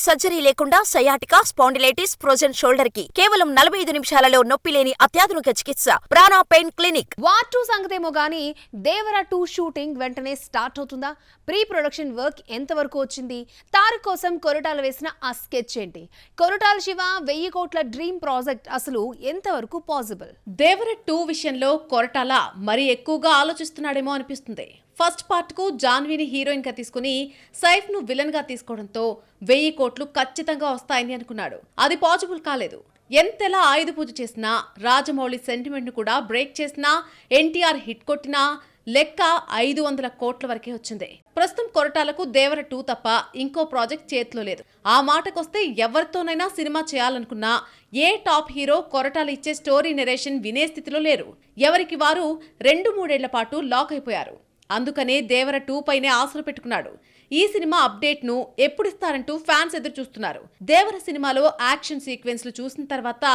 Surgery లేకుండా sciatica, spondylitis, frozen shoulder కి కేవలం 45 నిమిషాలలో నొప్పి లేని అత్యాధునిక చికిత్స ప్రాణ పెయిన్ క్లినిక్. వార్ 2 సంగతేమో గానీ దేవర 2 షూటింగ్ వెంటనే స్టార్ట్ అవుతుందా? ప్రీ ప్రొడక్షన్ వర్క్ ఎంతవరకు వచ్చింది? తారక్ కోసం కొరటాల వేసిన ఆ స్కెచ్ ఏంటి? కొరటాల శివ 1000 కోట్ల డ్రీమ్ ప్రాజెక్ట్ అసలు ఎంతవరకు పాసిబుల్? దేవర 2 విషయంలో కొరటాల మరీ ఎక్కువగా ఆలోచిస్తున్నాడేమో అనిపిస్తుంది. ఫస్ట్ పార్ట్ కు జాన్వీని హీరోయిన్ గా తీసుకుని సైఫ్ ను విలన్ గా తీసుకోవడంతో 1000 కోట్లు ఖచ్చితంగా వస్తాయని అనుకున్నాడు. అది పాసిబుల్ కాలేదు. ఎంతెలా ఆయుధ పూజ చేసినా, రాజమౌళి సెంటిమెంట్ ను కూడా బ్రేక్ చేసినా, ఎన్టీఆర్ హిట్ కొట్టినా లెక్క 500 కోట్ల వరకే వచ్చింది. ప్రస్తుతం కొరటాలకు దేవర 2 తప్ప ఇంకో ప్రాజెక్ట్ చేతిలో లేదు. ఆ మాటకొస్తే ఎవరితోనైనా సినిమా చేయాలనుకున్నా ఏ టాప్ హీరో కొరటాల ఇచ్చే స్టోరీ నెరేషన్ వినే స్థితిలో లేరు. ఎవరికి వారు 2-3 ఏళ్ల పాటు లాక్ అయిపోయారు. అందుకనే దేవర 2 పైనే ఆశలు పెట్టుకున్నాడు. ఈ సినిమా అప్డేట్ ను ఎప్పుడిస్తారంటూ ఫ్యాన్స్ ఎదురు చూస్తున్నారు. దేవర సినిమాలో యాక్షన్ సీక్వెన్స్లు చూసిన తర్వాత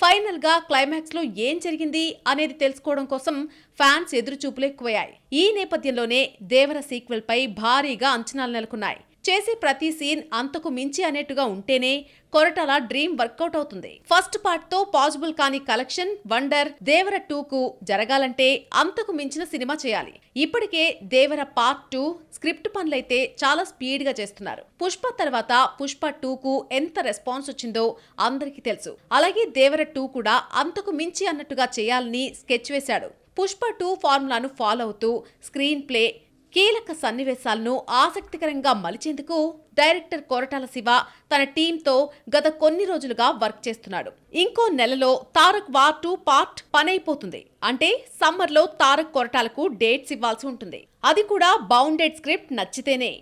ఫైనల్ గా క్లైమాక్స్ లో ఏం జరిగింది అనేది తెలుసుకోవడం కోసం ఫ్యాన్స్ ఎదురు చూపులు ఎక్కువయ్యాయి. ఈ నేపథ్యంలోనే దేవర సీక్వెల్ పై భారీగా అంచనాలు నెలకొన్నాయి. చేసే ప్రతి సీన్ అంతకు మించి అనేట్టుగా ఉంటేనే కొరటాల డ్రీమ్ వర్కౌట్ అవుతుంది. ఫస్ట్ పార్ట్ తో పాసిబుల్ కాని కలెక్షన్ వండర్ దేవర 2 కు జరగాలంటే అంతకు మించిన సినిమా చేయాలి. ఇప్పటికే దేవర పార్ట్ 2 స్క్రిప్ట్ పనులైతే చాలా స్పీడ్ గా చేస్తున్నారు. పుష్ప తర్వాత పుష్ప 2 కు ఎంత రెస్పాన్స్ వచ్చిందో అందరికీ తెలుసు. అలాగే దేవర 2 కూడా అంతకు మించి అన్నట్టుగా చేయాలని స్కెచ్ వేశాడు. పుష్ప 2 ఫార్ములాను ఫాలో అవుతూ స్క్రీన్ ప్లే, కీలక సన్నివేశాలను ఆసక్తికరంగా మలిచేందుకు డైరెక్టర్ కొరటాల శివ తన టీంతో గత కొన్ని రోజులుగా వర్క్ చేస్తున్నాడు. ఇంకో నెలలో తారక్ వార్ 2 పార్ట్ పనైపోతుంది. అంటే సమ్మర్లో తారక్ కొరటాలకు డేట్స్ ఇవ్వాల్సి ఉంటుంది. అది కూడా బౌండెడ్ స్క్రిప్ట్ నచ్చితేనే.